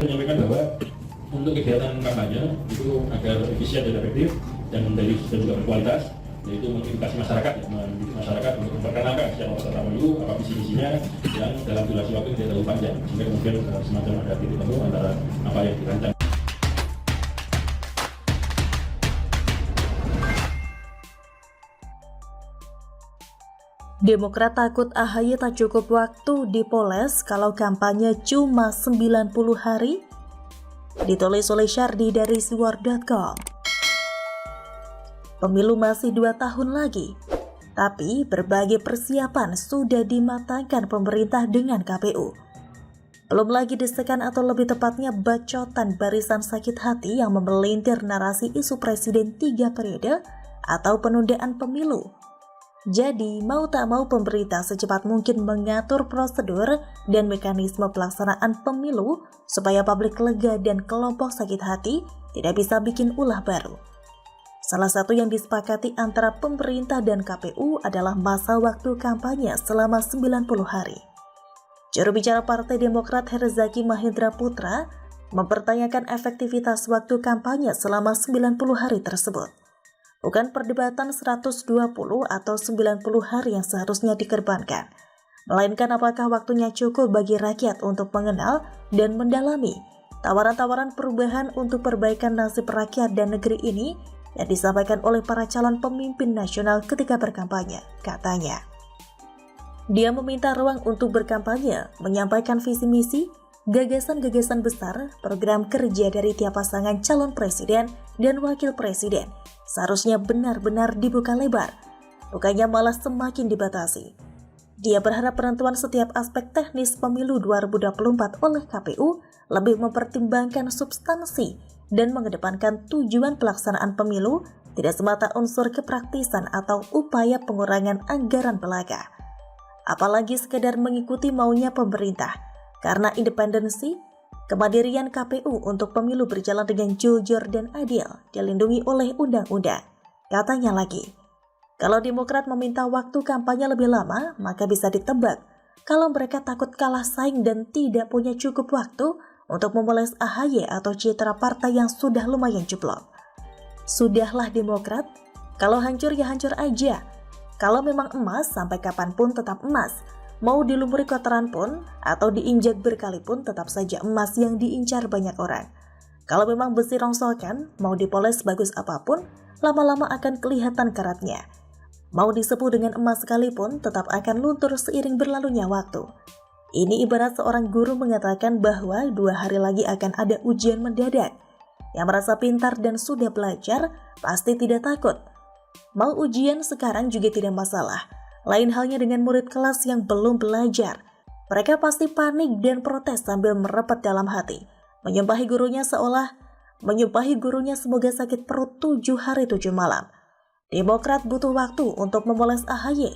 menyampaikan bahwa untuk kegiatan kampanye itu agar efisien dan efektif dan juga berkualitas, yaitu mengedukasi masyarakat, mendidik masyarakat untuk memperkenalkan siapa peserta pemilu, apa visi misinya, yang dalam durasi waktu tidak terlalu panjang, sehingga kemudian semacam ada titik temu antara apa yang dirancang. Demokrat takut AHY tak cukup waktu dipoles kalau kampanye cuma 90 hari? Ditulis oleh Syardi dari siwar.com. Pemilu masih 2 tahun lagi, tapi berbagai persiapan sudah dimatangkan pemerintah dengan KPU. Belum lagi desakan atau lebih tepatnya bacotan barisan sakit hati yang memelintir narasi isu presiden 3 periode atau penundaan pemilu. Jadi, mau tak mau pemerintah secepat mungkin mengatur prosedur dan mekanisme pelaksanaan pemilu supaya publik lega dan kelompok sakit hati tidak bisa bikin ulah baru. Salah satu yang disepakati antara pemerintah dan KPU adalah masa waktu kampanye selama 90 hari. Juru bicara Partai Demokrat Herzaki Mahendra Putra mempertanyakan efektivitas waktu kampanye selama 90 hari tersebut. Bukan perdebatan 120 atau 90 hari yang seharusnya dikorbankan, melainkan apakah waktunya cukup bagi rakyat untuk mengenal dan mendalami tawaran-tawaran perubahan untuk perbaikan nasib rakyat dan negeri ini yang disampaikan oleh para calon pemimpin nasional ketika berkampanye, katanya. Dia meminta ruang untuk berkampanye, menyampaikan visi misi, gagasan-gagasan besar, program kerja dari tiap pasangan calon presiden dan wakil presiden seharusnya benar-benar dibuka lebar, bukannya malah semakin dibatasi. Dia berharap penentuan setiap aspek teknis pemilu 2024 oleh KPU lebih mempertimbangkan substansi dan mengedepankan tujuan pelaksanaan pemilu, tidak semata unsur kepraktisan atau upaya pengurangan anggaran belaka. Apalagi sekedar mengikuti maunya pemerintah, karena independensi, kemandirian KPU untuk pemilu berjalan dengan jujur dan adil dilindungi oleh undang-undang. Katanya lagi, kalau Demokrat meminta waktu kampanye lebih lama, maka bisa ditebak kalau mereka takut kalah saing dan tidak punya cukup waktu untuk memoles AHY atau citra partai yang sudah lumayan jeblok. Sudahlah Demokrat, kalau hancur ya hancur aja. Kalau memang emas, sampai kapanpun tetap emas. Mau dilumuri kotoran pun atau diinjak berkali pun tetap saja emas yang diincar banyak orang. Kalau memang besi rongsokan, mau dipoles bagus apapun, lama-lama akan kelihatan karatnya. Mau disepuh dengan emas sekalipun tetap akan luntur seiring berlalunya waktu. Ini ibarat seorang guru mengatakan bahwa 2 hari lagi akan ada ujian mendadak. Yang merasa pintar dan sudah belajar pasti tidak takut. Mau ujian sekarang juga tidak masalah. Lain halnya dengan murid kelas yang belum belajar. Mereka pasti panik dan protes sambil merepet dalam hati. Menyumpahi gurunya semoga sakit perut 7 hari 7 malam. Demokrat butuh waktu untuk memoles AHY.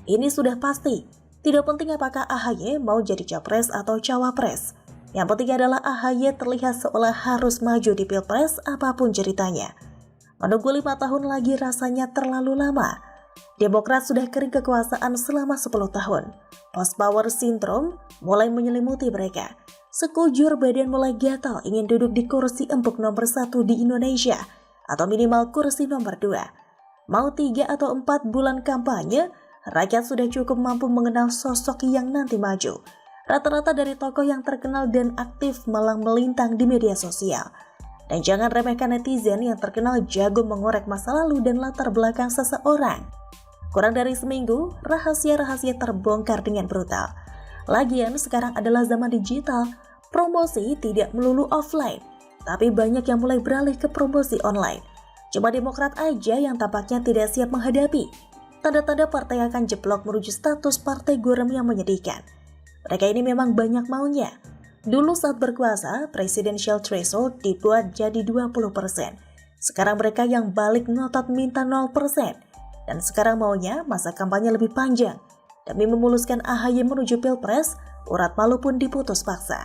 Ini sudah pasti. Tidak penting apakah AHY mau jadi capres atau cawapres. Yang penting adalah AHY terlihat seolah harus maju di pilpres apapun ceritanya. Menunggu 5 tahun lagi rasanya terlalu lama. Demokrat sudah kering kekuasaan selama 10 tahun. Post-power syndrome mulai menyelimuti mereka. Sekujur badan mulai gatal ingin duduk di kursi empuk nomor 1 di Indonesia, atau minimal kursi nomor 2. Mau 3 atau 4 bulan kampanye, rakyat sudah cukup mampu mengenal sosok yang nanti maju. Rata-rata dari tokoh yang terkenal dan aktif malang melintang di media sosial. Dan jangan remehkan netizen yang terkenal jago mengorek masa lalu dan latar belakang seseorang. Kurang dari seminggu, rahasia-rahasia terbongkar dengan brutal. Lagian sekarang adalah zaman digital, promosi tidak melulu offline, tapi banyak yang mulai beralih ke promosi online. Cuma Demokrat aja yang tampaknya tidak siap menghadapi. Tanda-tanda partai akan jeblok menuju status partai gurem yang menyedihkan. Mereka ini memang banyak maunya. Dulu saat berkuasa, presidential threshold dibuat jadi 20%. Sekarang mereka yang balik ngotot minta 0%. Dan sekarang maunya masa kampanye lebih panjang. Demi memuluskan AHY menuju pilpres, urat malu pun diputus paksa.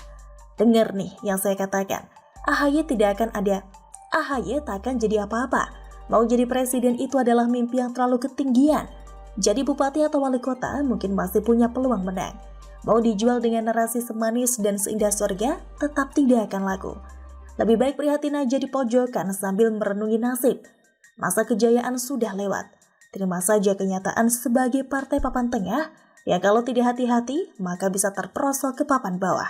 Dengar nih yang saya katakan, AHY tak akan jadi apa-apa. Mau jadi presiden itu adalah mimpi yang terlalu ketinggian. Jadi bupati atau wali kota mungkin masih punya peluang menang. mau dijual dengan narasi semanis dan seindah surga, tetap tidak akan laku. Lebih baik prihatin aja di pojokan sambil merenungi nasib. Masa kejayaan sudah lewat. Terima saja kenyataan sebagai partai papan tengah, yang kalau tidak hati-hati, maka bisa terperosok ke papan bawah.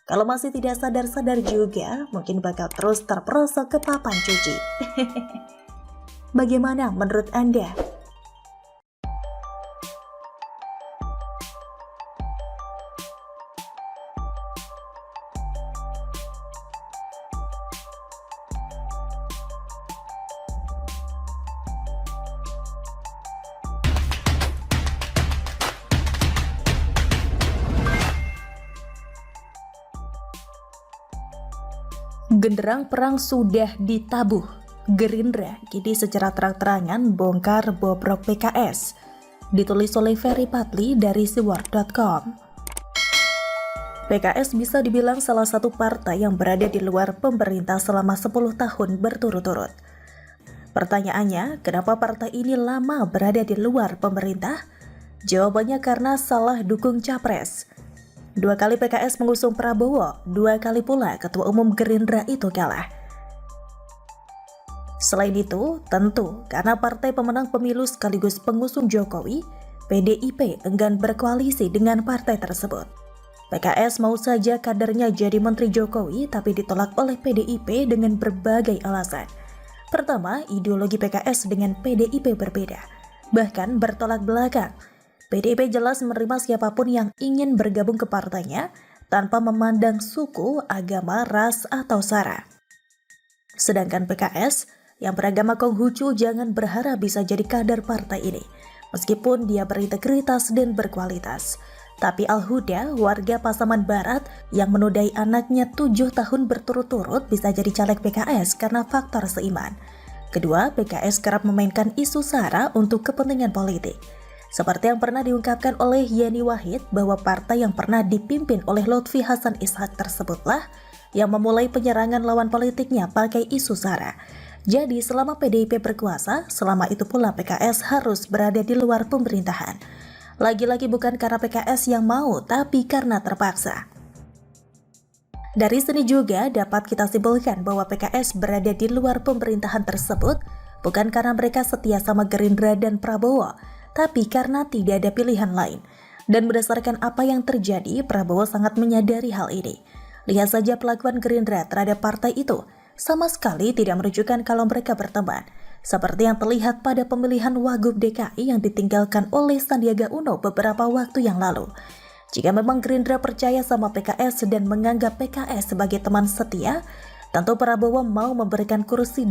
Kalau masih tidak sadar-sadar juga, mungkin bakal terus terperosok ke papan cuci. Bagaimana menurut Anda? Genderang perang sudah ditabuh. Gerindra kini secara terang-terangan bongkar bobrok PKS. Ditulis oleh Ferry Patli dari siwar.com. PKS bisa dibilang salah satu partai yang berada di luar pemerintah selama 10 tahun berturut-turut. Pertanyaannya, kenapa partai ini lama berada di luar pemerintah? Jawabannya karena salah dukung capres. 2 kali PKS mengusung Prabowo, 2 kali pula Ketua Umum Gerindra itu kalah. Selain itu, tentu karena partai pemenang pemilu sekaligus pengusung Jokowi, PDIP enggan berkoalisi dengan partai tersebut. PKS mau saja kadernya jadi Menteri Jokowi tapi ditolak oleh PDIP dengan berbagai alasan. Pertama, ideologi PKS dengan PDIP berbeda, bahkan bertolak belakang. PDIP jelas menerima siapapun yang ingin bergabung ke partainya tanpa memandang suku, agama, ras, atau sara. Sedangkan PKS yang beragama Konghucu jangan berharap bisa jadi kader partai ini, meskipun dia berintegritas dan berkualitas. Tapi Al-Huda, warga Pasaman Barat yang menodai anaknya 7 tahun berturut-turut bisa jadi caleg PKS karena faktor seiman. Kedua, PKS kerap memainkan isu sara untuk kepentingan politik. Seperti yang pernah diungkapkan oleh Yeni Wahid bahwa partai yang pernah dipimpin oleh Lutfi Hasan Ishak tersebutlah yang memulai penyerangan lawan politiknya pakai isu sara. Jadi selama PDIP berkuasa, selama itu pula PKS harus berada di luar pemerintahan. Lagi-lagi bukan karena PKS yang mau, tapi karena terpaksa. Dari sini juga dapat kita simpulkan bahwa PKS berada di luar pemerintahan tersebut bukan karena mereka setia sama Gerindra dan Prabowo, tapi karena tidak ada pilihan lain. Dan berdasarkan apa yang terjadi, Prabowo sangat menyadari hal ini. Lihat saja pelakuan Gerindra terhadap partai itu, sama sekali tidak menunjukkan kalau mereka berteman. Seperti yang terlihat pada pemilihan Wagub DKI yang ditinggalkan oleh Sandiaga Uno beberapa waktu yang lalu. Jika memang Gerindra percaya sama PKS dan menganggap PKS sebagai teman setia, tentu Prabowo mau memberikan kursi